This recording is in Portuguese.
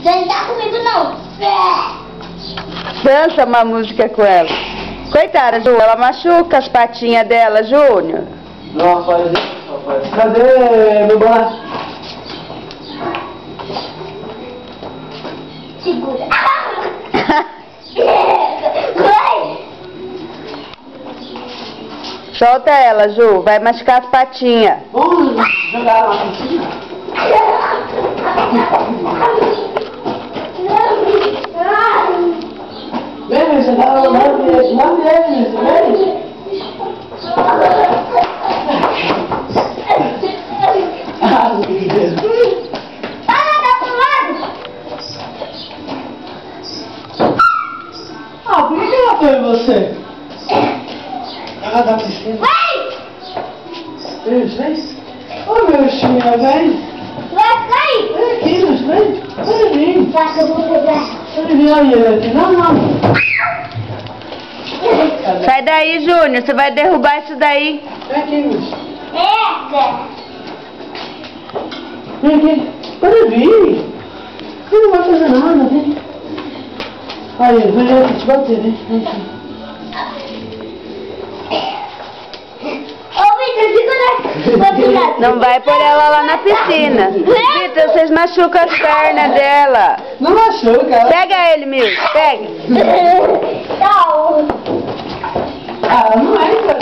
Você não tá comigo não. Dança uma música com ela. Coitada, Ju, ela machuca as patinhas dela, Júnior. Não, rapaz. Cadê meu braço? Segura. Vai. Solta ela, Ju, vai machucar as patinhas. Vamos jogar ela na piscina? Vem, você dá uma mão dele, vem. Ah, meu Deus. Ah, por que ela foi você? Ela da piscina. Vem. Ô, meu filho, vem. Vai cair. Vem aqui, meu filho. Vem. Tá que eu vou pegar. Vem aí, não. Sai daí, Júnior, você vai derrubar isso daí. Vem aqui, meu filho. Pega. Vem aqui. Pode vir. Você não vai fazer nada, vem. Aí, vem aqui te bater, vem aqui. Ô, Vitor, fica na lado. Não vai pôr ela lá na piscina. Vitor, vocês machucam as pernas dela. Não machuca, ela. Pega ele, Milton, pega. Tchau. Ah, não é, cara.